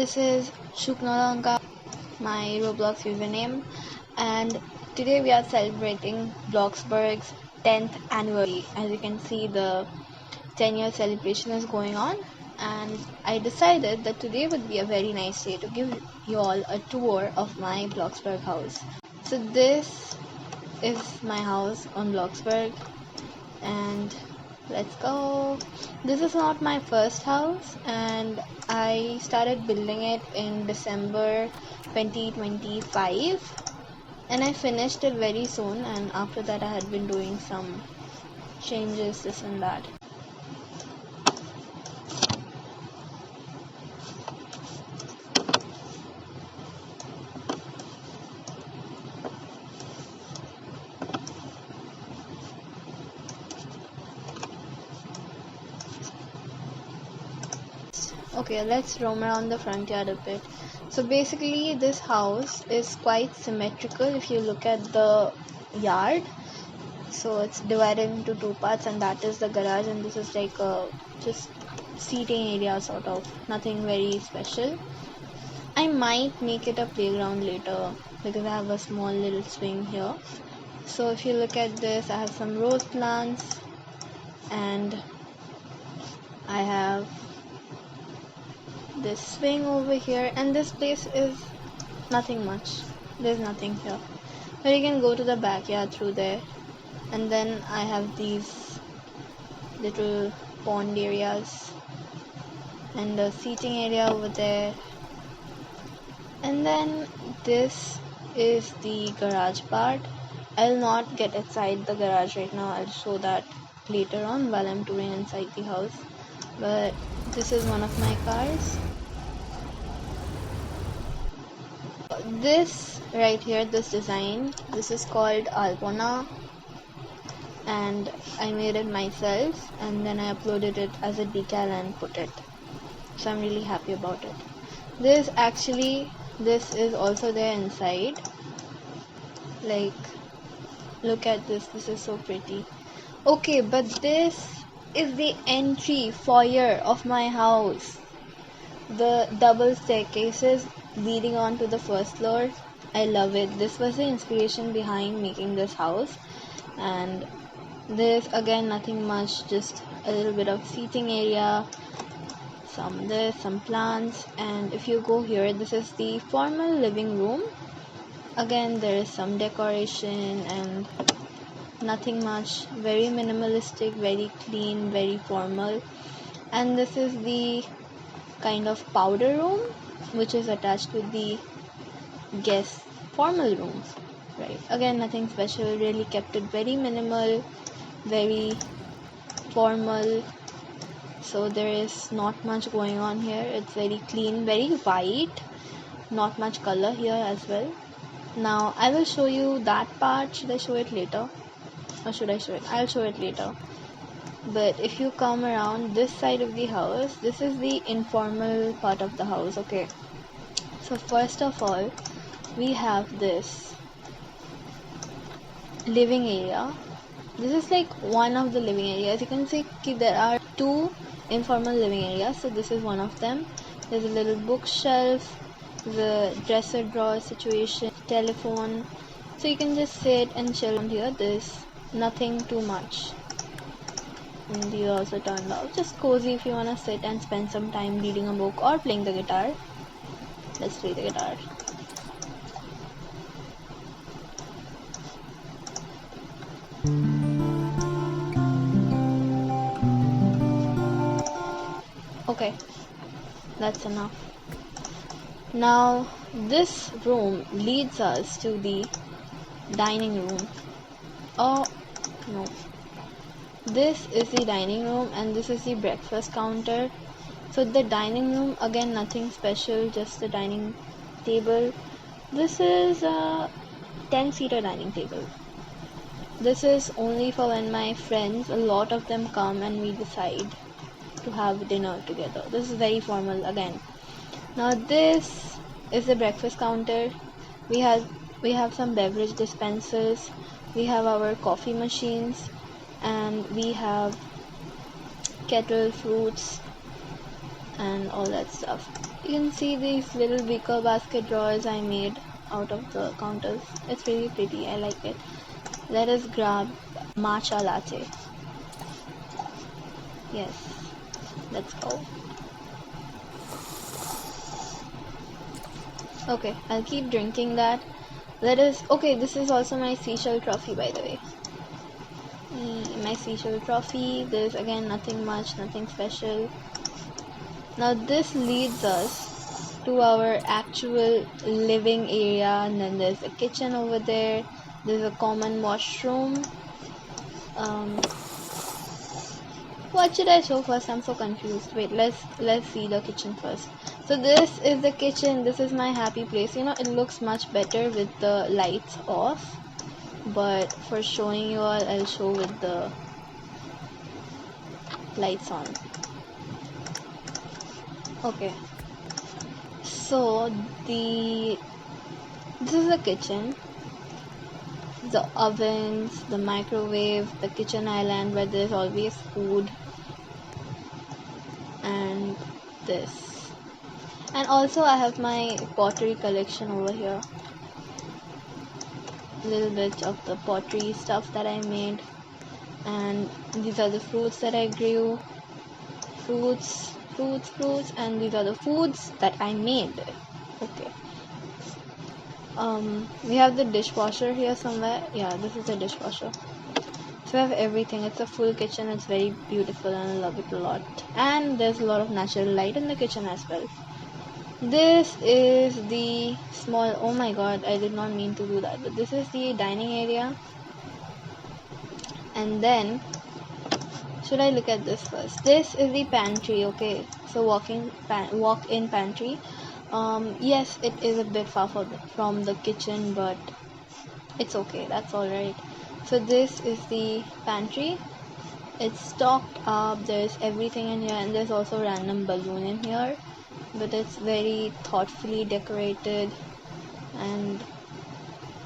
this is Shuknolonka, my Roblox username, and today we are celebrating Bloxburg's 10th anniversary. As you can see, the 10-year celebration is going on, and I decided that today would be a very nice day to give you all a tour of my Bloxburg house. So this is my house on Bloxburg, and let's go. This is not my first house, and I started building it in December 2025, and I finished it very soon, and after that I had been doing some changes, this and that. Okay, let's roam around the front yard a bit. So basically this house is quite symmetrical if you look at the yard. So it's divided into two parts, and that is the garage, and this is like a just seating area sort of, nothing very special. I might make it a playground later because I have a small little swing here. So if you look at this, I have some rose plants, and I have this swing over here, and this place is nothing much. There's nothing here, but you can go to the backyard through there. And then I have these little pond areas and the seating area over there. And then this is the garage part. I'll not get inside the garage right now. I'll show that later on while I'm touring inside the house. But this is one of my cars. This right here, this design, this is called Alpona, and I made it myself, and then I uploaded it as a decal and put it. So I'm really happy about it. This is also there inside. Like, look at this. This is so pretty. Okay, but this is the entry foyer of my house. The double staircases leading on to the first floor. I love it. This was the inspiration behind making this house. And this, again, nothing much, just a little bit of seating area, some plants. And if you go here, this is the formal living room. Again, there is some decoration and nothing much, very minimalistic, very clean, very formal. And this is the kind of powder room which is attached with the guest formal rooms, right? Again, nothing special, really kept it very minimal, very formal. So there is not much going on here. It's very clean, very white, not much color here as well. Now I will show you that part. Should I show it later, or should I show it? I'll show it later. But if you come around this side of the house, this is the informal part of the house. Okay, so first of all, we have this living area. This is like one of the living areas. You can see there are two informal living areas, so this is one of them. There's a little bookshelf, the dresser drawer situation, telephone, so you can just sit and chill around here. There's nothing too much. And these are also turned off. Just cozy if you want to sit and spend some time reading a book or playing the guitar. Let's play the guitar. Okay, that's enough. Now this room leads us to the dining room. Oh no, this is the dining room, and this is the breakfast counter. So the dining room, again, nothing special, just the dining table. This is a 10-seater dining table. This is only for when my friends, a lot of them, come and we decide to have dinner together. This is very formal again. Now this is the breakfast counter. We have some beverage dispensers, we have our coffee machines, and we have kettle, fruits, and all that stuff. You can see these little wicker basket drawers I made out of the counters. It's really pretty, I like it. Let us grab matcha latte. Yes, let's go. Okay, I'll keep drinking that. Okay, this is also my seashell trophy, by the way. My seashell trophy. There's again nothing much, nothing special. Now this leads us to our actual living area, and then there's a kitchen over there. There's a common washroom. What should I show first? I'm so confused. Wait, let's see the kitchen first. So this is the kitchen. This is my happy place. You know, it looks much better with the lights off, but for showing you all, I'll show with the lights on. Okay, so this is the kitchen. The ovens, the microwave, the kitchen island where there's always food, and this. And also I have my pottery collection over here. A little bit of the pottery stuff that I made, and these are the fruits that I grew. Fruits, and these are the foods that I made. Okay. We have the dishwasher here somewhere. Yeah, this is the dishwasher. So we have everything. It's a full kitchen. It's very beautiful and I love it a lot. And there's a lot of natural light in the kitchen as well. This is the small, oh my god, I did not mean to do that, but this is the dining area. And then, should I look at this first? This is the pantry, okay. So walk-in pantry. Yes, it is a bit far from the kitchen, but it's okay, that's alright. So this is the pantry. It's stocked up, there's everything in here, and there's also a random balloon in here, but it's very thoughtfully decorated and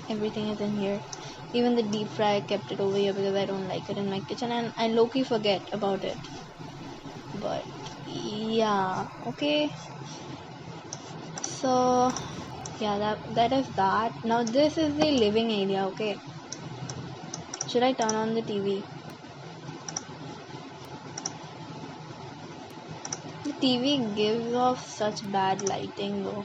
everything is in here. Even the deep fry, I kept it over here because I don't like it in my kitchen and I low-key forget about it. But yeah, okay. So yeah, that is that. Now this is the living area, okay. Should I turn on the TV? The TV gives off such bad lighting though.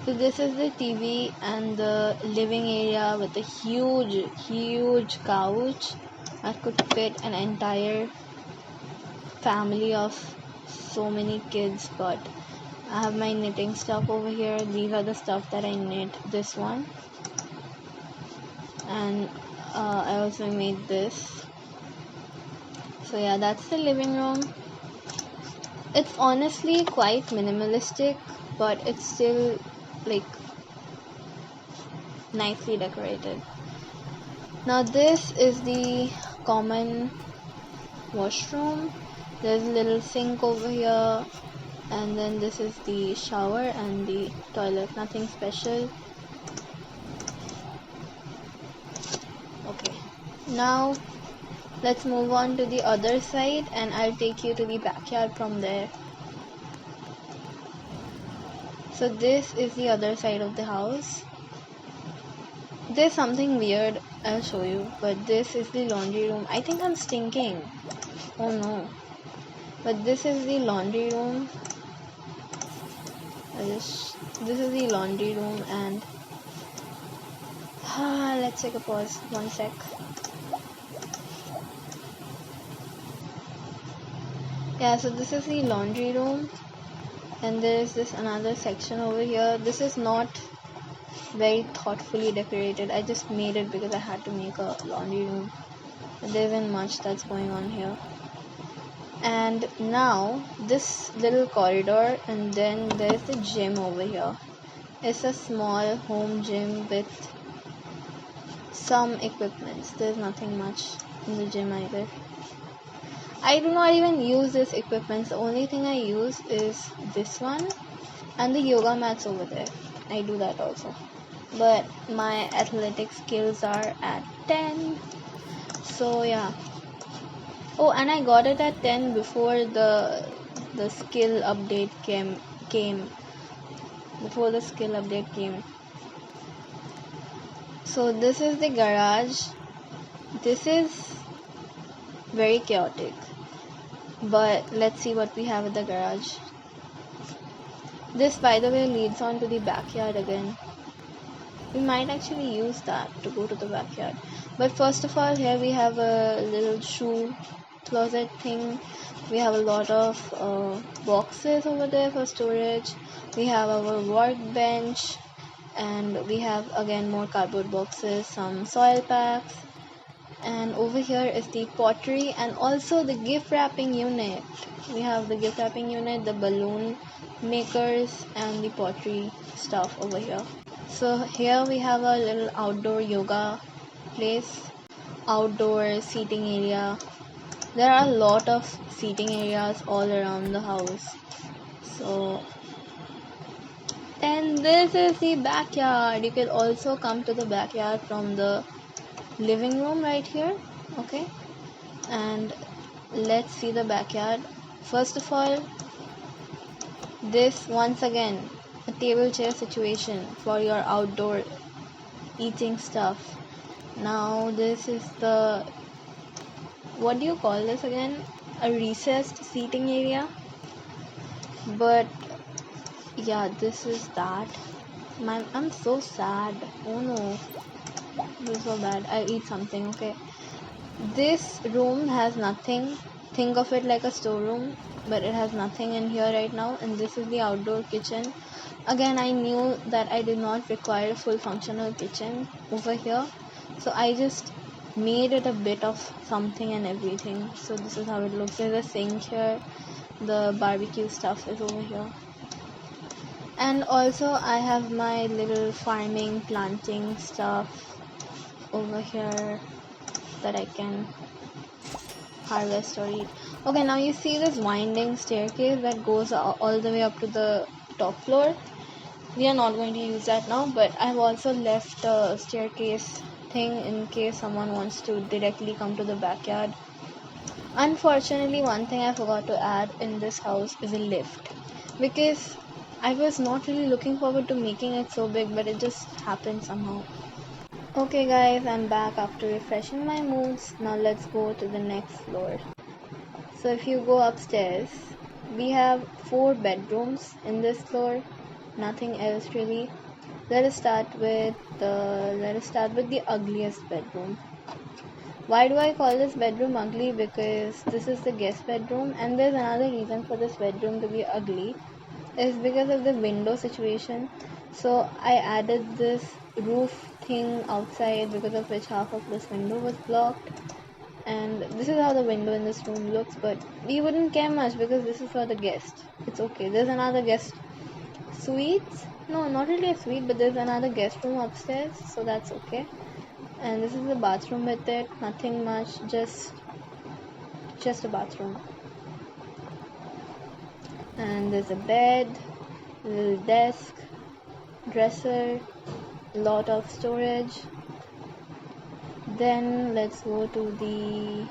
So this is the TV and the living area with a huge couch that could fit an entire family of so many kids. But I have my knitting stuff over here. These are the stuff that I knit. This one, and I also made this. So yeah, that's the living room. It's honestly quite minimalistic, but it's still like nicely decorated. Now this is the common washroom. There's a little sink over here, and then this is the shower and the toilet. Nothing special. Okay, now let's move on to the other side and I'll take you to the backyard from there. So this is the other side of the house. There's something weird, I'll show you, but this is the laundry room. I think I'm stinking. Oh no. But this is the laundry room. This is the laundry room and let's take a pause. 1 sec. Yeah, so this is the laundry room and there is this another section over here. This is not very thoughtfully decorated. I just made it because I had to make a laundry room. There isn't much that's going on here. And now this little corridor, and then there's the gym over here. It's a small home gym with some equipments. There's nothing much in the gym either. I do not even use this equipment. The only thing I use is this one and the yoga mats over there. I do that also. But my athletic skills are at 10. So yeah. Oh, and I got it at 10 before the the skill update came. Before the skill update came. So this is the garage. This is very chaotic, but let's see what we have at the garage. This, by the way, leads on to the backyard again. We might actually use that to go to the backyard. But first of all, here we have a little shoe closet thing. We have a lot of boxes over there for storage. We have our workbench, and we have again more cardboard boxes, some soil packs, and over here is the pottery and also the gift wrapping unit. We have the gift wrapping unit, the balloon makers, and the pottery stuff over here. So here we have a little outdoor yoga place, outdoor seating area. There are a lot of seating areas all around the house. So, and this is the backyard. You can also come to the backyard from the living room right here. Okay, and let's see the backyard. First of all, this once again a table chair situation for your outdoor eating stuff. Now this is the, what do you call this again, a recessed seating area, but yeah, this is that. I'm so sad. Oh no, this is so bad. I'll eat something. Okay, this room has nothing. Think of it like a storeroom, but it has nothing in here right now. And this is the outdoor kitchen. Again, I knew that I did not require a full functional kitchen over here, so I just made it a bit of something and everything. So this is how it looks. There's a sink here. The barbecue stuff is over here. And also I have my little farming, planting stuff over here that I can harvest or eat. Okay, now you see this winding staircase that goes all the way up to the top floor. We are not going to use that now, but I've also left a staircase thing in case someone wants to directly come to the backyard. Unfortunately, one thing I forgot to add in this house is a lift, because I was not really looking forward to making it so big, but it just happened somehow. Okay guys, I'm back after refreshing my moods. Now let's go to the next floor. So if you go upstairs, we have 4 bedrooms in this floor, nothing else really. Let us start with the ugliest bedroom. Why do I call this bedroom ugly? Because this is the guest bedroom, and there's another reason for this bedroom to be ugly, is because of the window situation. So I added this roof thing outside, because of which half of this window was blocked. And this is how the window in this room looks, but we wouldn't care much because this is for the guest. It's okay. There's another guest suite. No, not really a suite, but there's another guest room upstairs, so that's okay. And this is the bathroom with it. Nothing much, just a bathroom. And there's a bed, a little desk, dresser, lot of storage. Then let's go to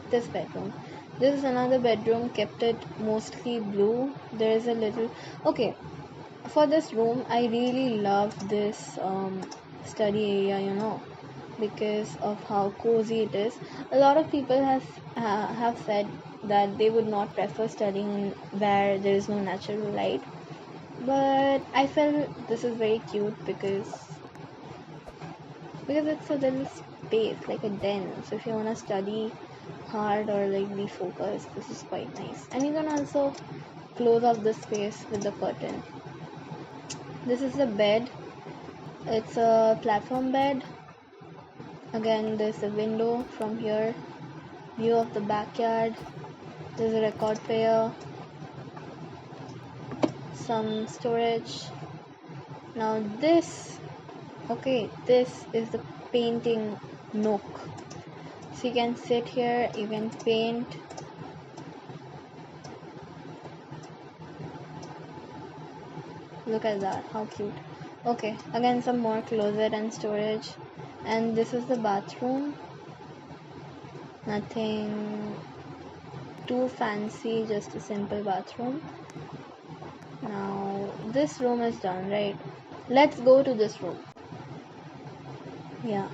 this bedroom. This is another bedroom, kept it mostly blue. There is a little, okay, for this room I really love this study area, because of how cozy it is. A lot of people have said that they would not prefer studying where there is no natural light, but I felt this is very cute because it's a little space, like a den. So if you want to study hard or like be focused, this is quite nice. And you can also close off the space with the curtain. This is the bed. It's a platform bed. Again, there's a window from here, view of the backyard. There's a record player, some storage. Now this is the painting nook. So you can sit here, you can paint. Look at that, how cute. Okay, again some more closet and storage. And this is the bathroom. Nothing too fancy, just a simple bathroom. Now this room is done, right? Let's go to this room. Yeah,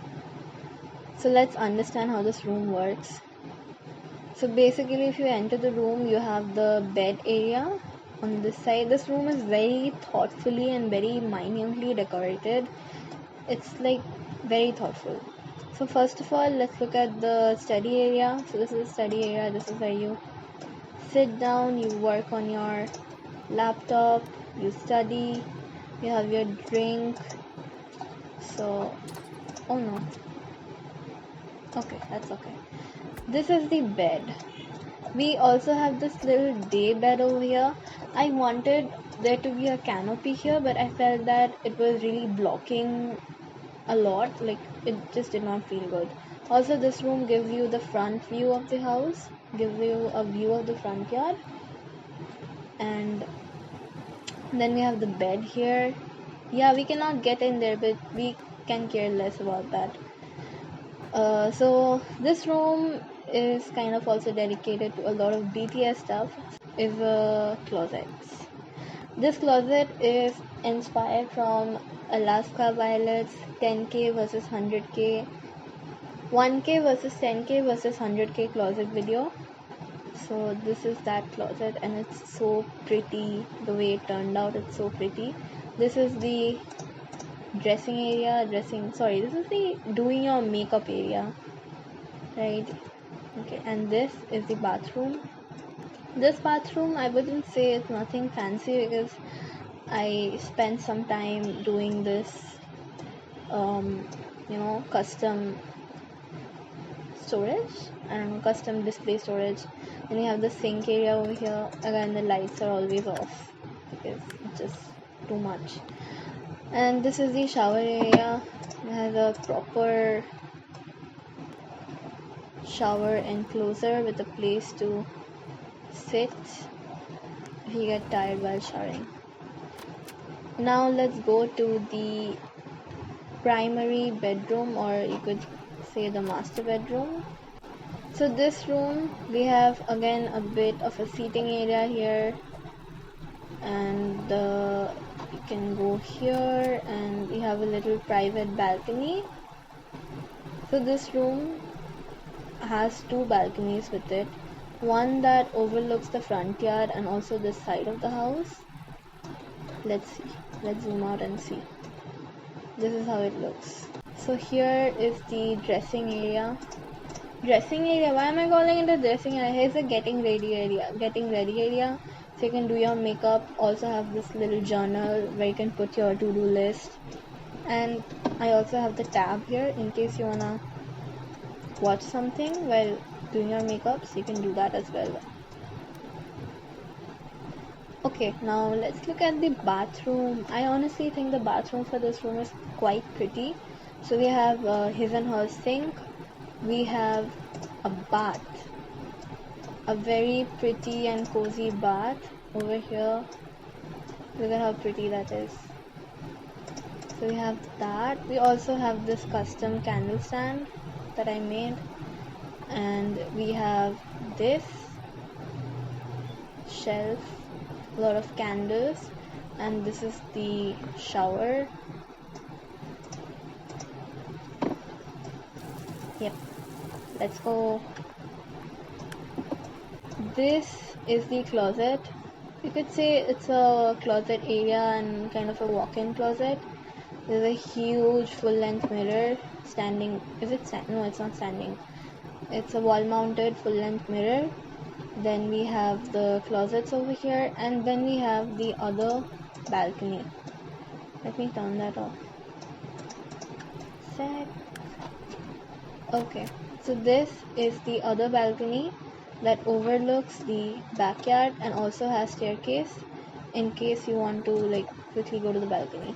so let's understand how this room works. So basically, if you enter the room, you have the bed area on this side. This room is very thoughtfully and very minutely decorated. It's like very thoughtful. So first of all, let's look at the study area. So this is the study area. This is where you sit down, you work on your laptop, you study, you have your drink. So, oh no. Okay, that's okay. This is the bed. We also have this little day bed over here. I wanted there to be a canopy here, but I felt that it was really blocking a lot. Like, it just did not feel good. Also, this room gives you the front view of the house, gives you a view of the front yard. And then we have the bed here. Yeah, we cannot get in there, but we can care less about that. So this room is kind of also dedicated to a lot of BTS stuff. Is closets. This closet is inspired from Alaska Violet's 10K versus 100K, 1K versus 10K versus 100K closet video. So this is that closet, and it's so pretty. The way it turned out, it's so pretty. This is the dressing area. This is the doing your makeup area, right? Okay, and this is the bathroom. This bathroom, I wouldn't say it's nothing fancy, because I spent some time doing this custom storage, custom display storage. Then we have the sink area over here. Again, the lights are always off because it's just too much. And this is the shower area. It has a proper shower enclosure with a place to sit if you get tired while showering. Now let's go to the primary bedroom, or you could say the master bedroom. So this room, we have again a bit of a seating area here, and you can go here, and we have a little private balcony. So this room has two balconies with it, one that overlooks the front yard and also this side of the house. Let's zoom out and see. This is how it looks. So here is the dressing area. Why am I calling it a dressing area? Here's the getting ready area. So you can do your makeup. Also have this little journal where you can put your to-do list. And I also have the tab here in case you wanna watch something while doing your makeup, so you can do that as well. Okay, now let's look at the bathroom. I honestly think the bathroom for this room is quite pretty. So we have his and her sink. We have a bath, a very pretty and cozy bath over here. Look at how pretty that is. So we have that. We also have this custom candle stand that I made, and we have this shelf, a lot of candles, and this is the shower. Yep, let's go. This is the closet. You could say it's a closet area and kind of a walk-in closet. There's a huge full-length mirror standing. No, it's not standing. It's a wall-mounted full-length mirror. Then we have the closets over here, and then we have the other balcony. Let me turn that off. Okay, so this is the other balcony that overlooks the backyard and also has staircase in case you want to quickly go to the balcony.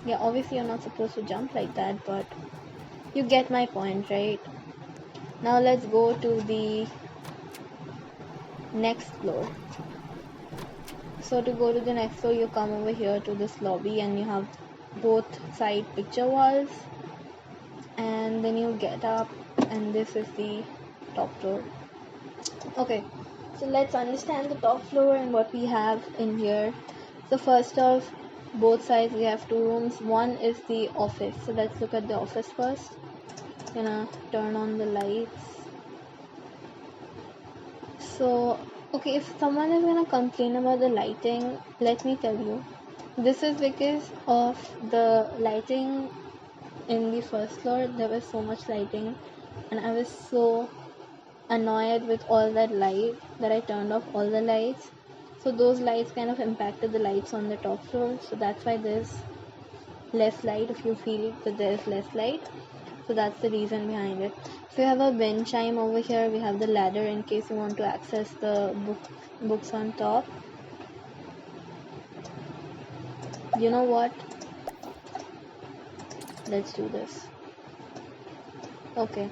Yeah, obviously you're not supposed to jump like that, but you get my point, right? Now let's go to the next floor. So to go to the next floor, you come over here to this lobby, and you have both side picture walls, and then you get up, and this is the top floor. Okay, So let's understand the top floor and what we have in here. So first off, both sides we have 2 rooms. One is the office. So let's look at the office first. Gonna turn on the lights. So okay, if someone is gonna complain about the lighting, let me tell you, this is because of the lighting in the first floor. There was so much lighting and I was so annoyed with all that light that I turned off all the lights. So those lights kind of impacted the lights on the top floor. So that's why there's less light if you feel that there's less light. So that's the reason behind it. So we have a wind chime over here. We have the ladder in case you want to access the books on top. You know what? Let's do this. Okay.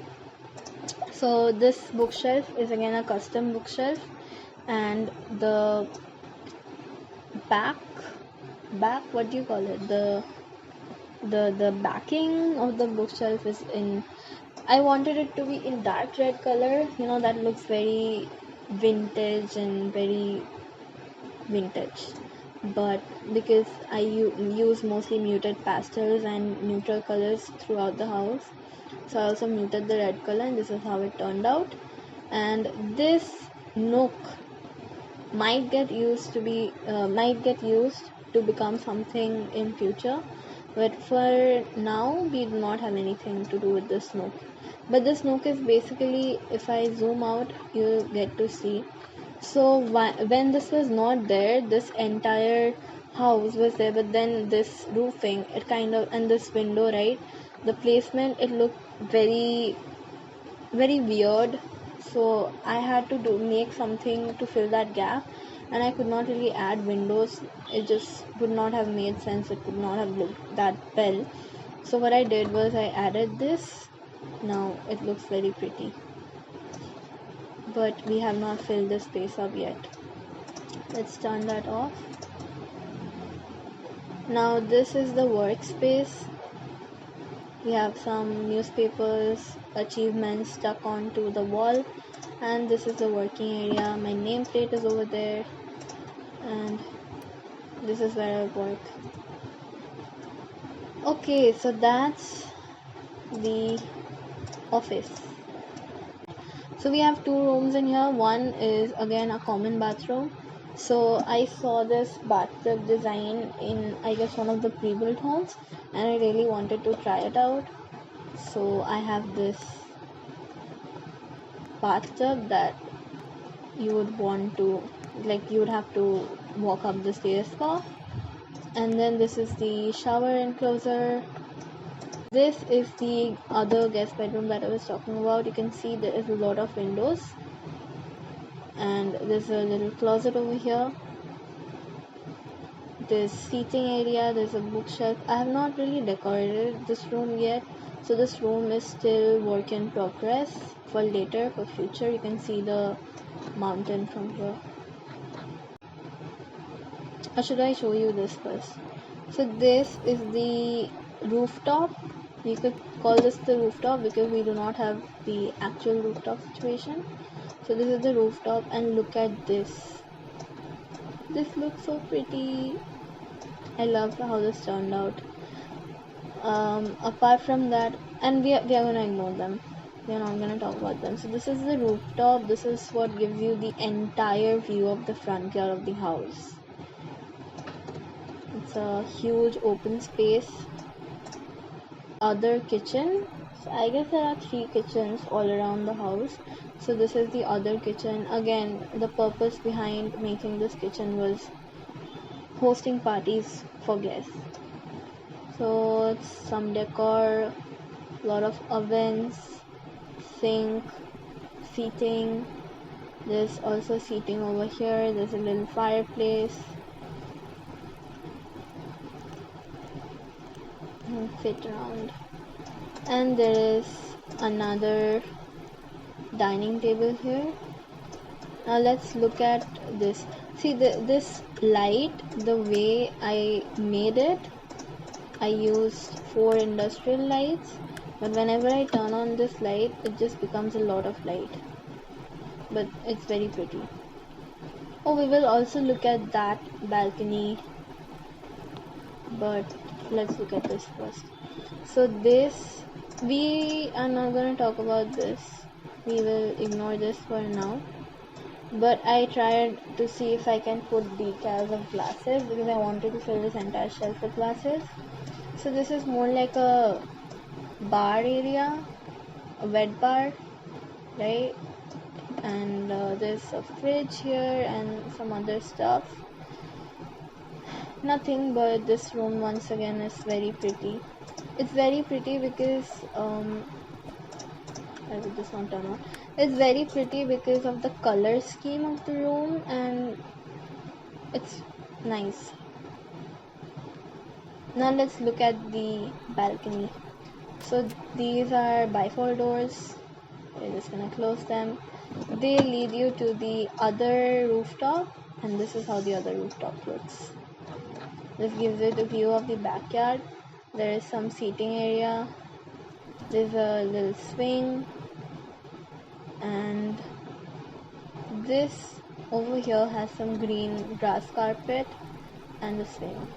So this bookshelf is again a custom bookshelf, and the back, what do you call it? The backing of the bookshelf is in, I wanted it to be in dark red color, you know, that looks very vintage and very vintage. But because I use mostly muted pastels and neutral colors throughout the house, so I also muted the red color, and this is how it turned out. And this nook might get used to become something in future, but for now we do not have anything to do with this nook. But this nook is basically, if I zoom out, you get to see. So when this was not there, this entire house was there, but then this roofing, it kind of, and this window, right, the placement, it looked very very weird. So I had to make something to fill that gap, and I could not really add windows. It just would not have made sense. It would not have looked that well. So what I did was I added this. Now it looks very pretty, but we have not filled this space up yet. Let's turn that off. Now this is the workspace. We have some newspapers, achievements stuck onto the wall, and this is the working area. My nameplate is over there, and this is where I work. Okay, so that's the office. So we have 2 rooms in here. One is again a common bathroom. So I saw this bathtub design in, I guess, one of the pre-built homes, and I really wanted to try it out. So I have this bathtub that you would want to, like, you would have to walk up the stairs for. And then this is the shower enclosure. This is the other guest bedroom that I was talking about. You can see there is a lot of windows, and there's a little closet over here. There's seating area, there's a bookshelf. I have not really decorated this room yet, so this room is still work in progress. For later, for future, you can see the mountain from here. Or should I show you this first? So this is the rooftop. You could call this the rooftop because we do not have the actual rooftop situation. So this is the rooftop, and look at this. This looks so pretty. I love how this turned out. Apart from that, and we are gonna ignore them. We are not gonna talk about them. So this is the rooftop. This is what gives you the entire view of the front yard of the house. It's a huge open space. Other kitchen. So I guess there are 3 kitchens all around the house. So this is the other kitchen. Again, the purpose behind making this kitchen was hosting parties for guests. So it's some decor, a lot of ovens, sink, seating. There's also seating over here. There's a little fireplace. Fit around, and there is another dining table here. Now let's look at this. See, this light, the way I made it, I used 4 industrial lights, but whenever I turn on this light, it just becomes a lot of light, but it's very pretty. Oh, we will also look at that balcony, but let's look at this first. So this, we are not going to talk about this. We will ignore this for now. But I tried to see if I can put decals of glasses because I wanted to fill this entire shelf with glasses. So this is more like a bar area, a wet bar, right? And there's a fridge here and some other stuff. Nothing, but this room once again is very pretty. It's very pretty because I will just not turn on. It's very pretty because of the color scheme of the room, and it's nice. Now let's look at the balcony. So these are bifold doors. We're just gonna close them. They lead you to the other rooftop, and this is how the other rooftop looks. This gives you the view of the backyard. There is some seating area. There's a little swing, and this over here has some green grass carpet and a swing.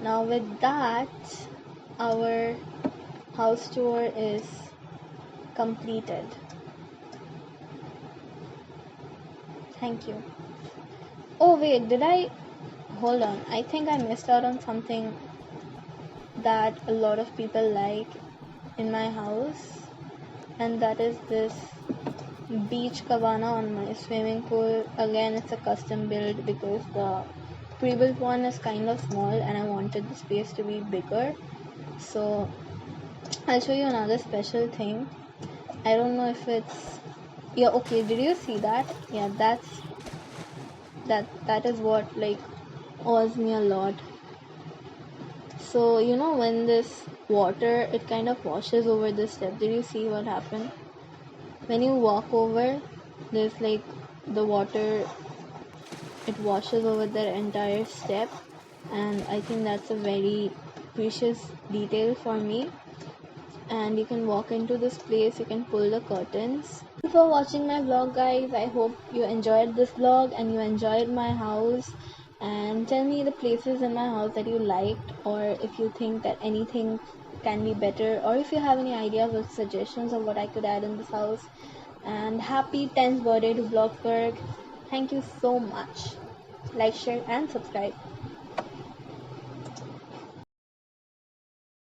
Now with that, our house tour is completed. Thank you. Oh wait, hold on, I think I missed out on something that a lot of people like in my house, and that is this beach cabana on my swimming pool. Again, it's a custom build because the pre-built one is kind of small and I wanted the space to be bigger. So I'll show you another special thing. I don't know if it's, yeah, okay, did you see that? Yeah, that is what like awes me a lot. So you know, when this water, it kind of washes over the step. Did you see what happened? When you walk over, there's like the water, it washes over the entire step, and I think that's a very precious detail for me. And you can walk into this place, you can pull the curtains. Thank you for watching my vlog, guys. I hope you enjoyed this vlog and you enjoyed my house, and tell me the places in my house that you liked, or if you think that anything can be better, or if you have any ideas or suggestions of what I could add in this house. And happy 10th birthday to Bloxburg. Thank you so much. Like, share and subscribe.